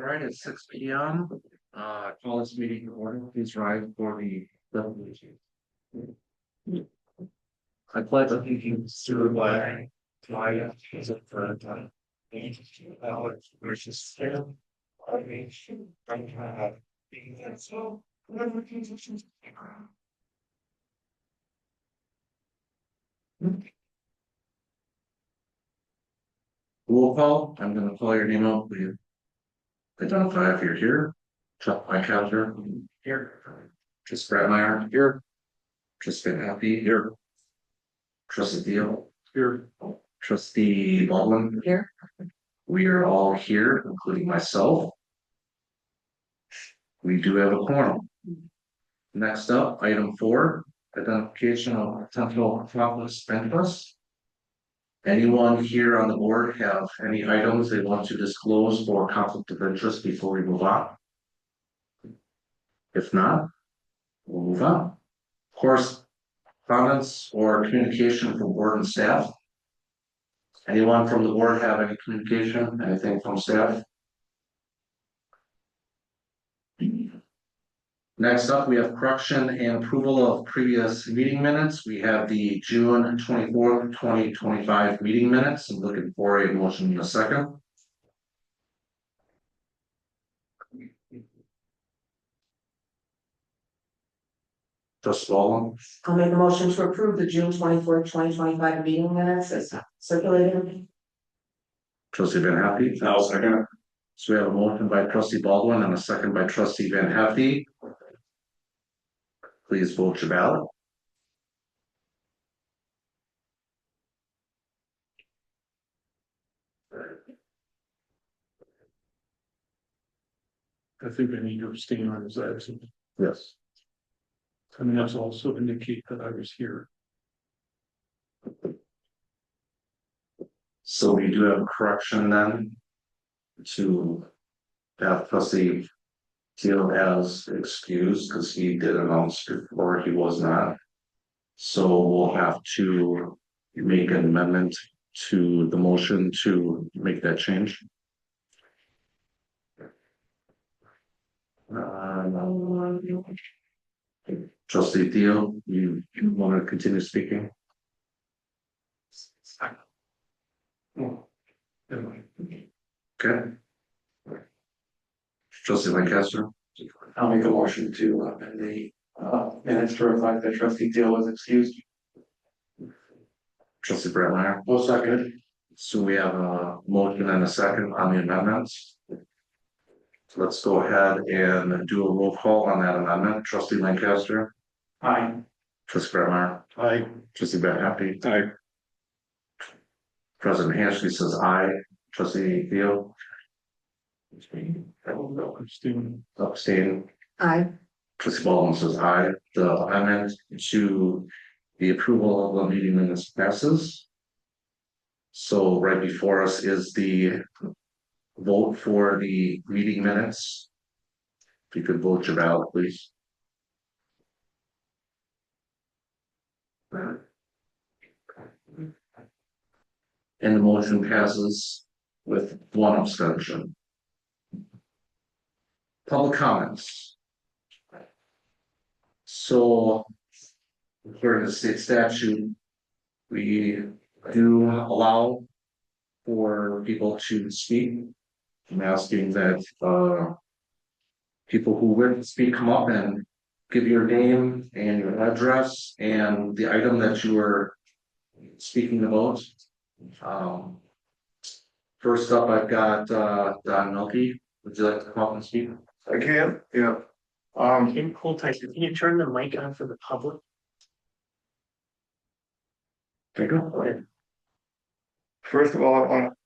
All right, it's 6 p.m. Call this meeting to order. Please rise for the pledge. I pledge allegiance to the flag is a third time. Which is still our nation, and God, being and so, whatever conditions. Roll call. I'm going to call your name out. Please identify if you're here. Chuck Lancaster here. Just Brett Meyer here. Just been happy here. Trustee Deal here. Trustee Baldwin here. We are all here, including myself. We do have a quorum. Next up, item 4, identification of potential conflicts of interest. Anyone here on the board have any items they want to disclose for conflict of interest before we move on? If not, we'll move on. Correspondence or communication from board and staff. Anyone from the board have any communication, anything from staff? Next up, we have correction and approval of previous meeting minutes. We have the June 24th, 2025 meeting minutes. I'm looking for a motion in a second. Trustee Baldwin. I'll make a motion to approve the June 24th, 2025 meeting minutes as circulated. Trustee Van Happy. I'll second it. So we have a motion by Trustee Baldwin and a second by Trustee Van Happy. Please vote your ballot. I think I need to abstain on his absence. Yes. I mean, that's also indicate that I was here. So we do have a correction then to have Trustee Teal as excused because he did announce before he was not. So we'll have to make an amendment to the motion to make that change. Trustee Theo, you want to continue speaking? Okay. Trustee Lancaster. I'll make a motion to amend the minutes to reflect that trustee Deal was excused. Trustee Brett Meyer. Well, second. So we have a motion and a second on the amendments. So let's go ahead and do a roll call on that amendment. Trustee Lancaster. Aye. Trustee Brett Meyer. Aye. Trustee Van Happy. Aye. President Hanshley says aye. Trustee Theo. Abstain. Aye. Trustee Baldwin says aye. The amendment to the approval of the meeting minutes passes. So right before us is the vote for the meeting minutes. If you could vote your ballot, please. And the motion passes with 1 abstention. Public comments. So, according to state statute, we do allow for people to speak. I'm asking that people who wish to speak come up and give your name and your address and the item that you were speaking about. First up, I've got Don Milkey. Would you like to come up and speak? I can, yeah. In cool type, can you turn the mic on for the public? Take it. First of all, I want to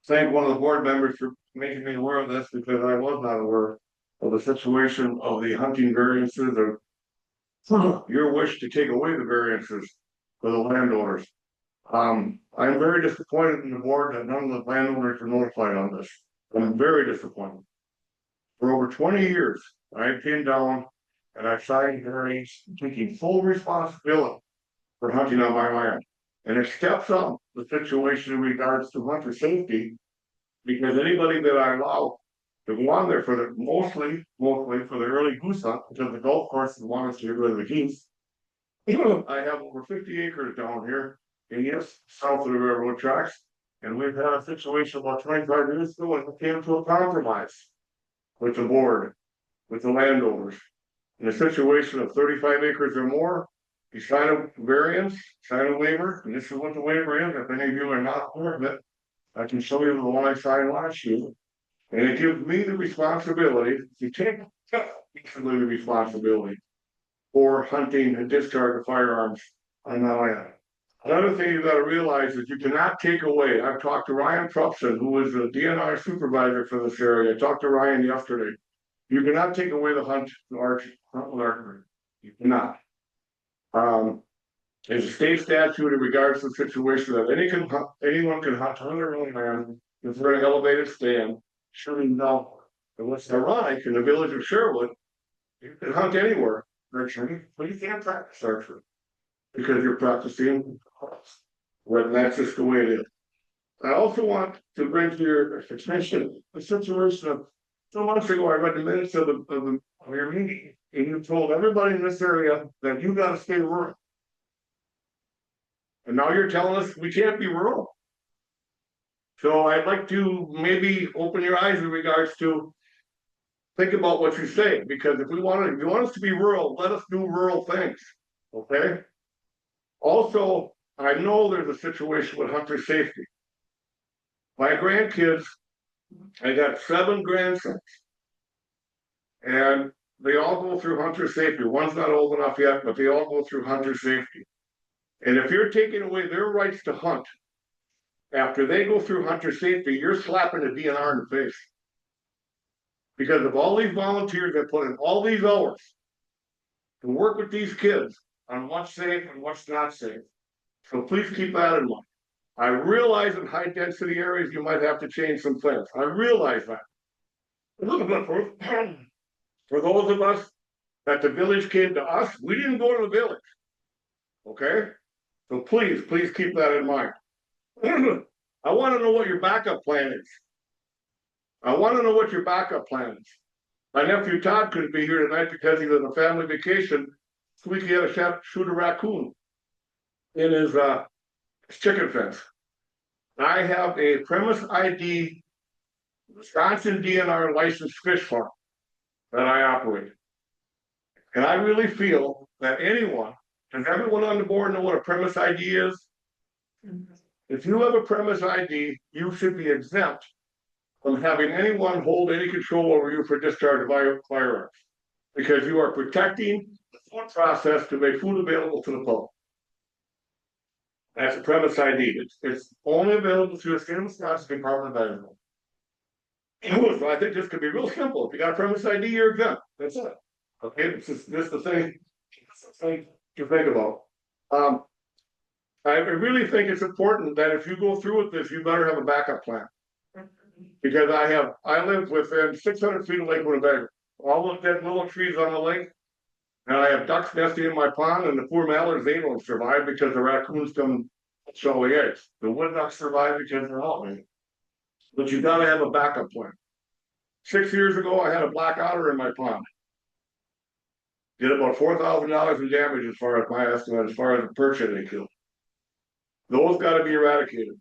thank one of the board members for making me aware of this because I was not aware of the situation of the hunting variances or your wish to take away the variances for the landowners. I'm very disappointed in the board that none of the landowners were notified on this. I'm very disappointed. For over 20 years, I came down and I signed variance taking full responsibility for hunting on my land. And it steps up the situation in regards to hunter safety, because anybody that I allow to go on there for the, mostly for the early goose hunt, because the golf course wants to get rid of the geese. I have over 50 acres down here, and yes, south of the railroad tracks. And we've had a situation about 25 years ago, and it came to a compromise with the board, with the landowners. In a situation of 35 acres or more, you sign a variance, sign a waiver, and this is what the waiver is. If any of you are not aware of it, I can show you the one I signed last year. And it gives me the responsibility to take the responsibility for hunting and discharge of firearms on that land. Another thing you gotta realize is you cannot take away, I've talked to Ryan Trupson, who was the DNR supervisor for this area. I talked to Ryan yesterday. You cannot take away the hunt with archery. You cannot. There's a state statute in regards to the situation that anyone can hunt on their own land with a very elevated stand, shooting down. And what's ironic, in the village of Sherwood, you can hunt anywhere, archery, but you can't practice archery because you're practicing. Well, that's just the way it is. I also want to bring to your attention the situation of 2 months ago. I read the minutes of your meeting, and you told everybody in this area that you got to stay rural. And now you're telling us we can't be rural. So I'd like to maybe open your eyes in regards to think about what you say, because if you want us to be rural, let us do rural things. Okay. Also, I know there's a situation with hunter safety. My grandkids, I got 7 grandsons, and they all go through hunter safety. One's not old enough yet, but they all go through hunter safety. And if you're taking away their rights to hunt, after they go through hunter safety, you're slapping the DNR in the face. Because of all these volunteers that put in all these hours to work with these kids on what's safe and what's not safe. So please keep that in mind. I realize in high density areas, you might have to change some things. I realize that. But for those of us that the village came to us, we didn't go to the village. Okay? So please keep that in mind. I want to know what your backup plan is. I want to know what your backup plan is. My nephew Todd couldn't be here tonight because he was on a family vacation. This week he had to shoot a raccoon in his chicken fence. I have a premise ID Wisconsin DNR licensed fish farm that I operate. And I really feel that does everyone on the board know what a premise ID is? If you have a premise ID, you should be exempt from having anyone hold any control over you for discharge of firearms, because you are protecting the food process to make food available to the public. That's a premise ID. It's only available through the state of Wisconsin Department of Agriculture. So I think this could be real simple. If you got a premise ID, you're exempt. That's it. Okay, it's just the thing to think about. I really think it's important that if you go through with this, you better have a backup plan. Because I live within 600 feet of Lake Winnebago. All those dead little trees on the lake, and I have ducks nesting in my pond, and the poor mallards, they don't survive because the raccoons come show the eggs. The wood ducks survive because they're out. But you gotta have a backup plan. 6 years ago, I had a black otter in my pond. Did about $4,000 in damage as far as my estimate, as far as the perch that they killed. Those gotta be eradicated.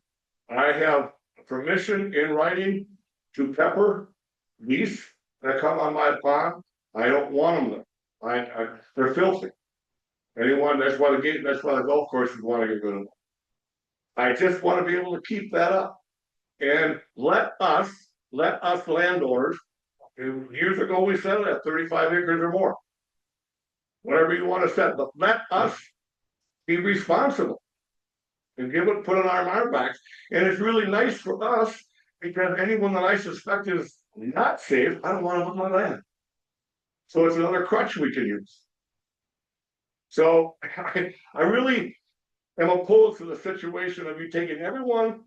I have permission in writing to pepper geese that come on my pond. I don't want them there. They're filthy. That's why the golf courses want to get rid of them. I just want to be able to keep that up. And let us landowners, years ago we said it at 35 acres or more. Whatever you want to set, but let us be responsible and put an arm on our backs. And it's really nice for us because anyone that I suspect is not safe, I don't want to put my land. So it's another crutch we can use. So I really am opposed to the situation of you taking everyone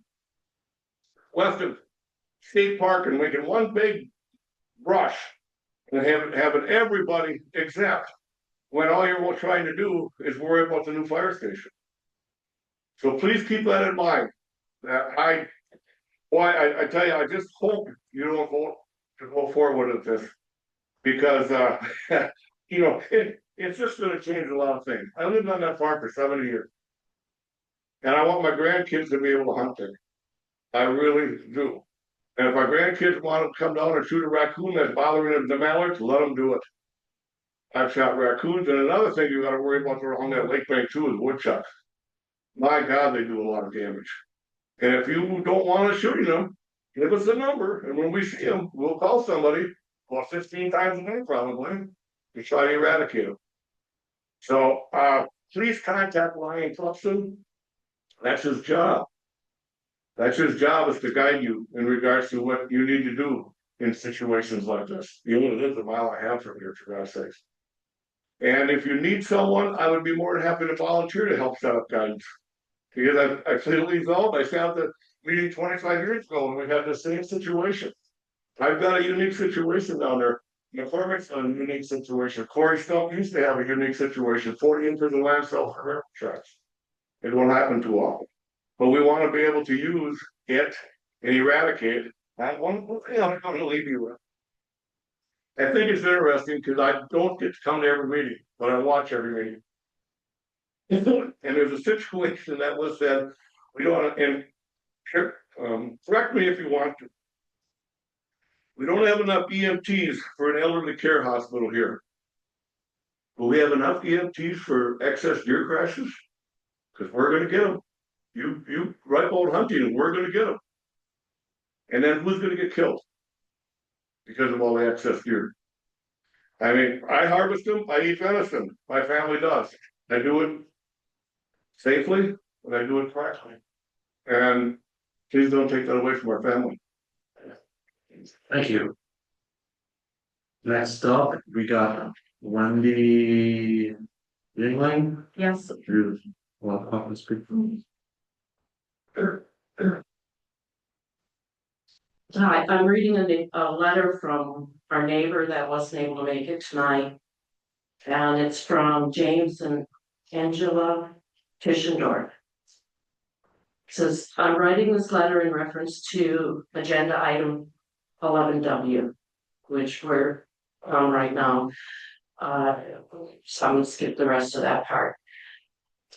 west of State Park and making one big brush and having everybody exempt when all you're trying to do is worry about the new fire station. So please keep that in mind. I tell you, I just hope you don't vote to go forward with this. Because, you know, it's just gonna change a lot of things. I lived on that farm for 70 years. And I want my grandkids to be able to hunt there. I really do. And if my grandkids want to come down and shoot a raccoon that's bothering the mallards, let them do it. I've shot raccoons, and another thing you gotta worry about along that lake bank too is woodchucks. My God, they do a lot of damage. And if you don't want us shooting them, give us a number, and when we see them, we'll call somebody, well, 15 times a day probably, to try to eradicate them. So, please contact Ryan Cluxton. That's his job. That's his job, is to guide you in regards to what you need to do in situations like this. You know, it is a mile and a half from here, for God's sakes. And if you need someone, I would be more than happy to volunteer to help set up guidance. Because I clearly felt, I found the meeting 25 years ago when we had the same situation. I've got a unique situation down there. McCormick's a unique situation. Corey Stump used to have a unique situation, 40 acres of land sell for railroad tracks. It won't happen too often. But we want to be able to use it and eradicate. That one thing I'm going to leave you with. I think it's interesting because I don't get to come to every meeting, but I watch every meeting. And there's a situation that was said, we don't, and correct me if you want to. We don't have enough EMTs for an elderly care hospital here. But we have enough EMTs for excess deer crashes? Because we're gonna get them. You ripe old hunting, and we're gonna get them. And then who's gonna get killed? Because of all the excess deer. I mean, I harvest them, I eat venison, my family does. I do it safely, and I do it correctly. And please don't take that away from our family. Thank you. Next up, we got Wendy Yingling. Yes. You want to come and speak? Hi, I'm reading a letter from our neighbor that wasn't able to make it tonight. And it's from James and Angela Tischendorf. It says, I'm writing this letter in reference to agenda item 11W, which we're on right now. So I'm gonna skip the rest of that part.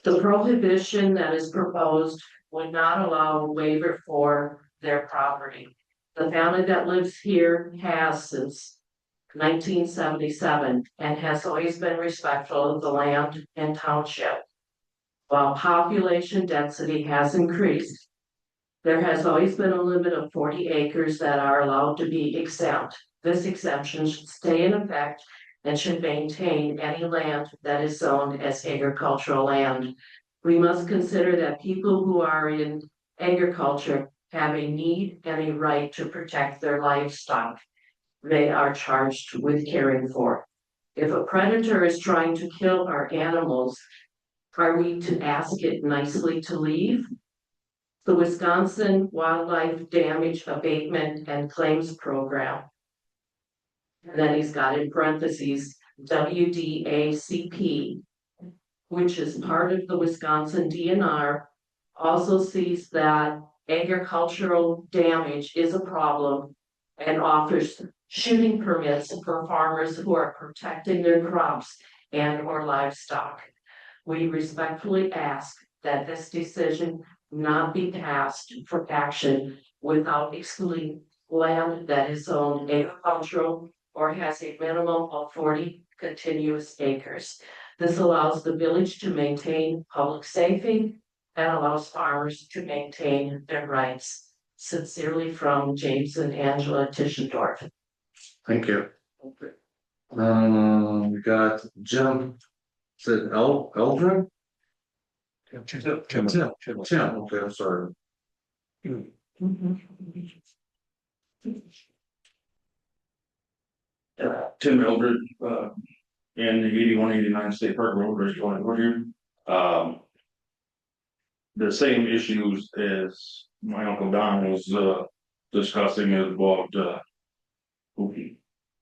The prohibition that is proposed would not allow a waiver for their property. The family that lives here has since 1977 and has always been respectful of the land and township. While population density has increased, there has always been a limit of 40 acres that are allowed to be exempt. This exemption should stay in effect and should maintain any land that is zoned as agricultural land. We must consider that people who are in agriculture have a need and a right to protect their livestock they are charged with caring for. If a predator is trying to kill our animals, are we to ask it nicely to leave? The Wisconsin Wildlife Damage Abatement and Claims Program. And then he's got in parentheses WDACP, which is part of the Wisconsin DNR, also sees that agricultural damage is a problem and offers shooting permits for farmers who are protecting their crops and or livestock. We respectfully ask that this decision not be passed for action without excluding land that is owned agricultural or has a minimum of 40 continuous acres. This allows the village to maintain public safety and allows farmers to maintain their rights. Sincerely from James and Angela Tischendorf. Thank you. We got Jim. Is it Eldred? Tim, okay, I'm sorry. Tim Eldred, in the 8189 State Park Road, Bridge 20, the same issues as my uncle Don was discussing about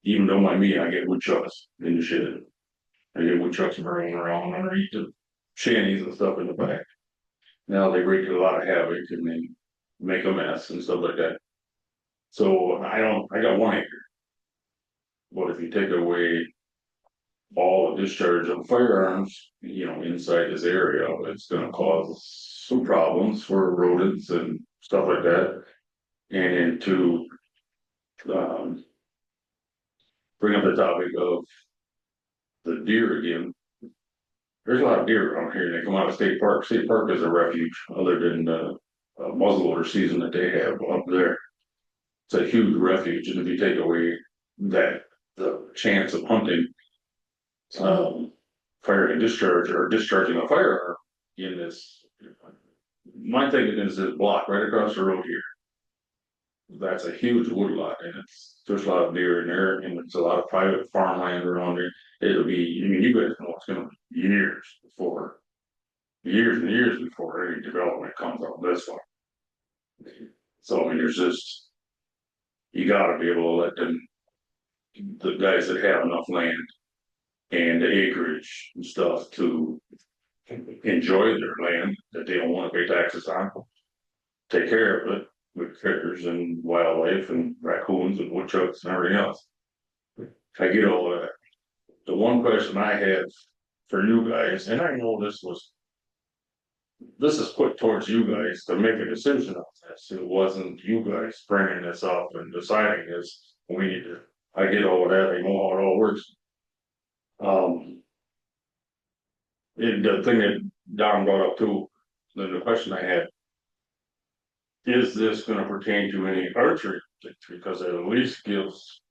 even though my me, I get woodchucks in the shed. I get woodchucks running around underneath the shanties and stuff in the back. Now they wreak a lot of havoc and they make a mess and stuff like that. So I got 1 acre. But if you take away all the discharge of firearms, inside this area, it's gonna cause some problems for rodents and stuff like that. And to, um, bring up the topic of the deer again. There's a lot of deer around here, and they come out of state park. State park is a refuge, other than the muzzleloader season that they have up there. It's a huge refuge, and if you take away the chance of hunting, fire and discharge or discharging a firearm in this. My thinking is this block right across the road here. That's a huge woodlot, and there's a lot of deer in there, and there's a lot of private farmland around there. It'll be, I mean, you guys know it's gonna be years and years before any development comes out this one. So I mean, there's just, you gotta be able to let the guys that have enough land and the acreage and stuff to enjoy their land that they don't wanna pay taxes on. Take care of it with critters and wildlife and raccoons and woodchucks and everything else. I get all of that. The one question I have for you guys, and I know this is put towards you guys to make a decision on this. It wasn't you guys bringing this up and deciding this. I get all of that. I know how it all works. The thing that Don brought up too, the question I had, is this gonna pertain to any archery? Because it at least gives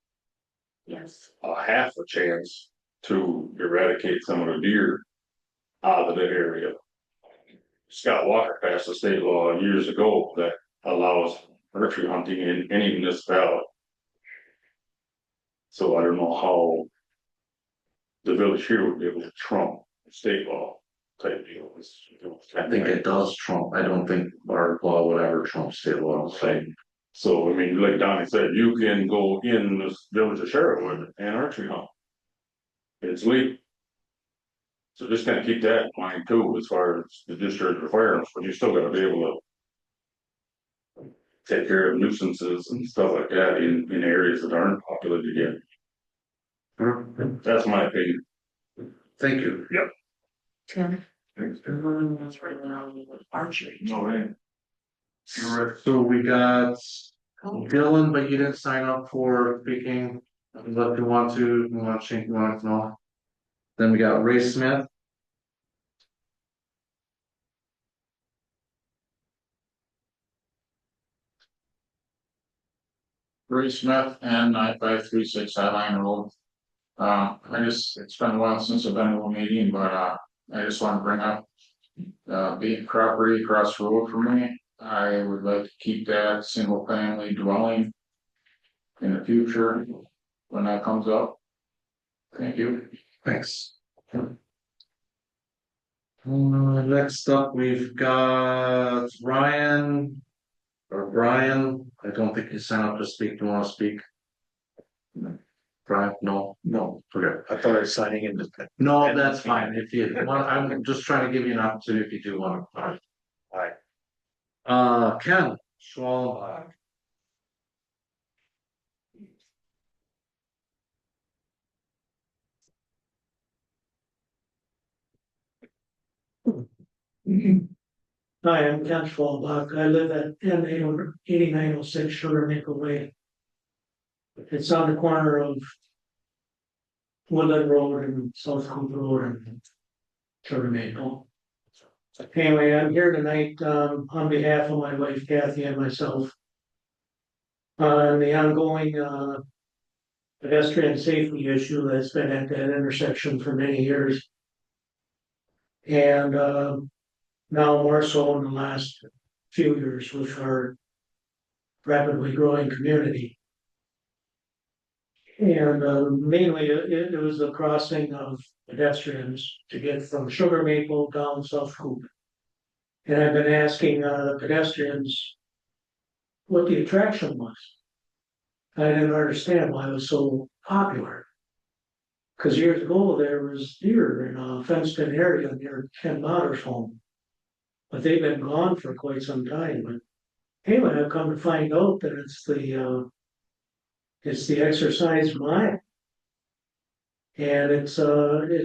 Yes. a half a chance to eradicate some of the deer out of the area. Scott Walker passed a state law years ago that allows archery hunting in any municipality. So I don't know how the village here would be able to trump state law type deal. I think it does trump, I don't think our law would ever trump state law, so. So, I mean, like Donnie said, you can go in this village of Sherwood and archery hunt. It's legal. So just kind of keep that in mind too, as far as the discharge of firearms, but you still gotta be able to take care of nuisances and stuff like that in areas that aren't populated yet. That's my opinion. Thank you. Tim. Thanks. Archery. No way. So we got Dylan, but you didn't sign up for speaking, unless you want to change, you want to know. Then we got Ray Smith. Ray Smith and 9536 Highline Road. It's been a while since I've been to a meeting, but I just want to bring up being property across the road from me. I would like to keep that single family dwelling in the future when that comes up. Thank you. Thanks. Next up, we've got Ryan. Or Brian, I don't think you signed up to speak. Do you want to speak? Brian, no, okay. I thought I was signing in. No, that's fine. If you want, I'm just trying to give you an opportunity if you do want to. Ken Schwalbach. Hi, I'm Ken Schwalbach. I live at M8906 Sugar Maple Way. It's on the corner of Woodland Road and South Cooper Road and Sugar Maple. Anyway, I'm here tonight on behalf of my wife Kathy and myself on the ongoing pedestrian safety issue that's been at that intersection for many years. And now more so in the last few years with our rapidly growing community. And mainly it was the crossing of pedestrians to get from Sugar Maple down South Coop. And I've been asking the pedestrians what the attraction was. I didn't understand why it was so popular. Because years ago there was deer in a fenced in area near Ken Motter's home. But they've been gone for quite some time. But anyway, I've come to find out that it's the exercise mile And it's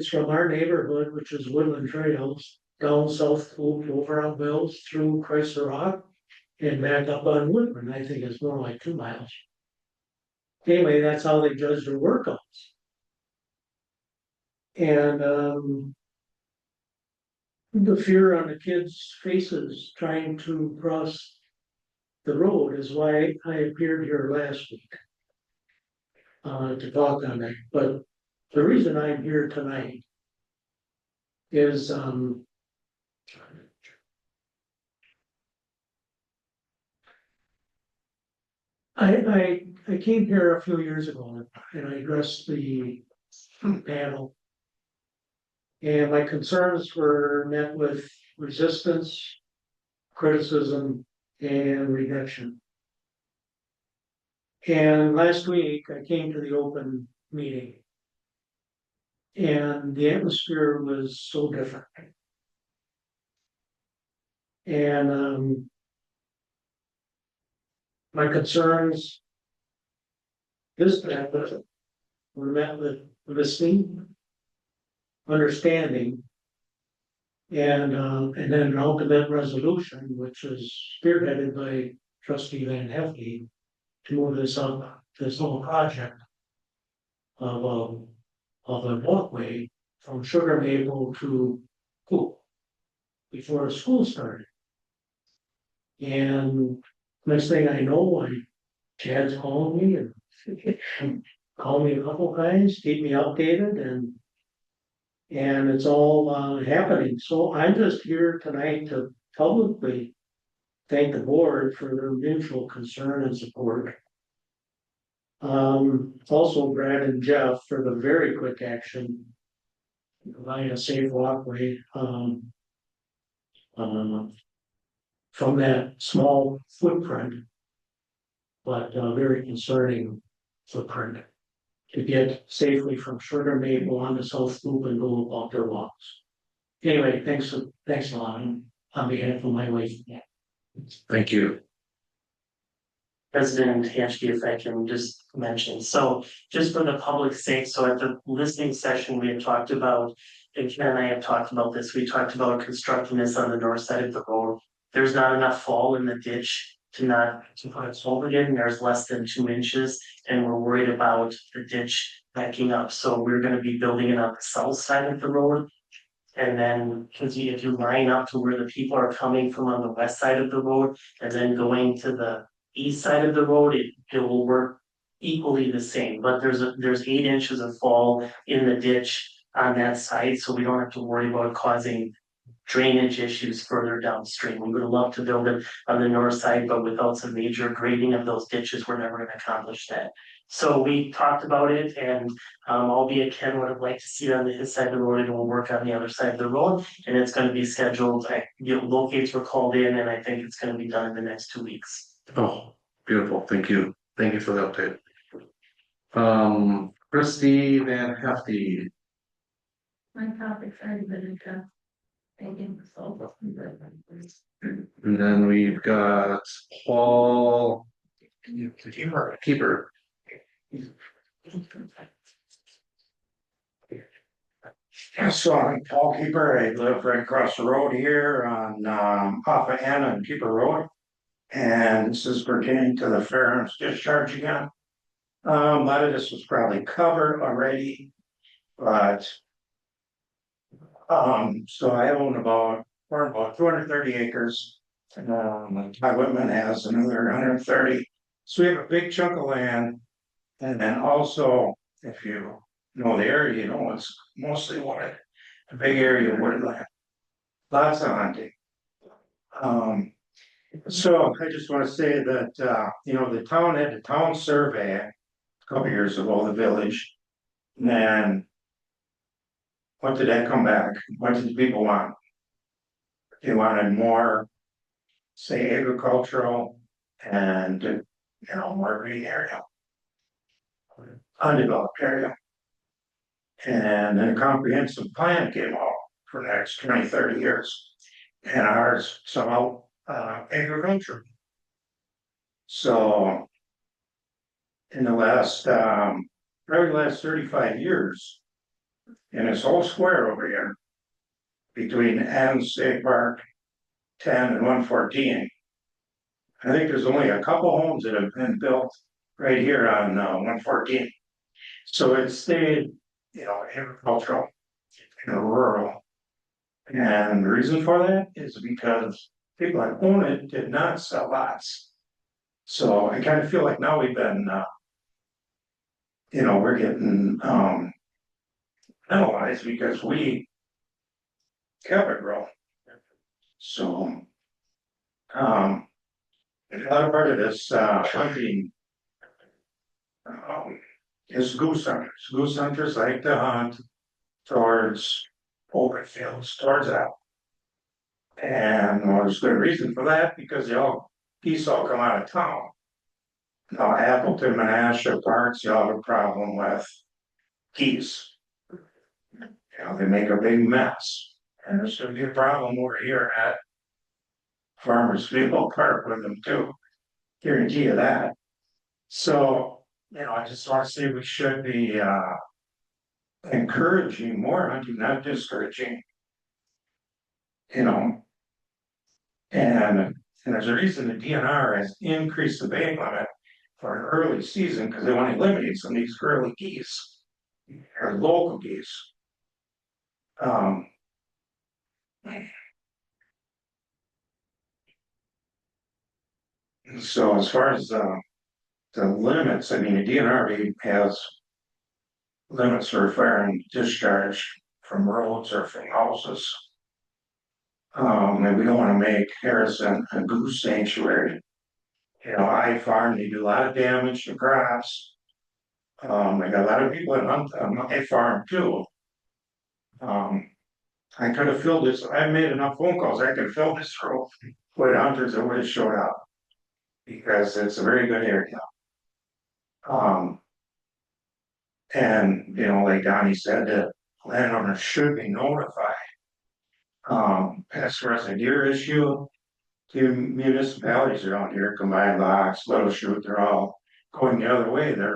from our neighborhood, which is Woodland Trails, down South Loop, over on Mills, through Chrysler Rock. And back up on Woodland, I think it's more like 2 miles. Anyway, that's how they judge their workouts. And the fear on the kids' faces trying to cross the road is why I appeared here last week. To talk on that, but the reason I'm here tonight is I came here a few years ago and I addressed the panel. And my concerns were met with resistance, criticism, and rejection. And last week I came to the open meeting. And the atmosphere was so different. And my concerns this time were met with listening, understanding, and then an ultimate resolution, which is spearheaded by Trustee Van Hefty to move this whole project of a walkway from Sugar Maple to Cool before school started. And next thing I know, Chad's calling me and called me a couple times, keep me updated, and it's all happening. So I'm just here tonight to publicly thank the board for their mutual concern and support. Also Brad and Jeff for the very quick action, providing a safe walkway from that small footprint, but very concerning footprint to get safely from Sugar Maple onto South Loop and go up their walks. Anyway, thanks a lot on behalf of my wife. Thank you. President Hansky, if I can just mention, so just for the public's sake, so at the listening session, we had talked about, and Ken and I have talked about this, we talked about constructing this on the north side of the road. There's not enough fall in the ditch to put a culvert in, there's less than 2 inches, and we're worried about the ditch backing up, so we're gonna be building it on the south side of the road. And then, because if you line up to where the people are coming from on the west side of the road, and then going to the east side of the road, it will work equally the same, but there's 8 inches of fall in the ditch on that side, so we don't have to worry about causing drainage issues further downstream. We would love to build it on the north side, but without some major grading of those ditches, we're never gonna accomplish that. So we talked about it, and albeit Ken would have liked to see it on his side of the road, and we'll work on the other side of the road, and it's gonna be scheduled, locates were called in, and I think it's gonna be done in the next 2 weeks. Oh, beautiful. Thank you. Thank you for the update. Trustee Van Hefty. My topic's already been addressed. Thank you. And then we've got Paul Keeper. So I'm Paul Keeper. I live right across the road here on off of Anna and Keeper Road. And this is pertaining to the fairness discharge again. A lot of this was probably covered already, but so I own about 230 acres. Todd Whitman has another 130. So we have a big chunk of land. And then also, if you know the area, you know it's mostly wooded, a big area of woodland. Lots of hunting. So I just want to say that the town had a town survey a couple years ago, the village. And then what did that come back? What did the people want? They wanted more, say, agricultural and more green area. Undeveloped area. And then a comprehensive plan came out for the next 20, 30 years. And ours somehow agriculture. So in the last probably last 35 years, in this whole square over here. Between N State Park 10 and 114. I think there's only a couple homes that have been built right here on 114. So it stayed, agricultural, rural. And the reason for that is because people that own it did not sell lots. So I kind of feel like now we've been, we're getting penalized because we kept it growing. So, another part of this hunting is goose hunters. Goose hunters like to hunt towards open fields, towards that. And there's good reason for that because geese all come out of town. Now, Appleton, Menasha parks, you have a problem with geese. They make a big mess. And there's gonna be a problem over here at Farmers Field Park with them too. Guarantee you that. So, I just want to say we should be encouraging more hunting, not discouraging. And there's a reason the DNR has increased the bait limit for an early season because they want to eliminate some of these early geese or local geese. So as far as the limits, I mean, the DNR has limits for fire and discharge from roads or from houses. And we don't want to make Harrison a goose sanctuary. I farm, they do a lot of damage to crops. I got a lot of people that hunt on my farm too. I could have filled this, I made enough phone calls, I could fill this room with hunters that would have showed up. Because it's a very good area. And like Donnie said, the landowners should be notified. As far as the deer issue, the municipalities around here, Combined Locks, Little Chute, they're all going the other way. They're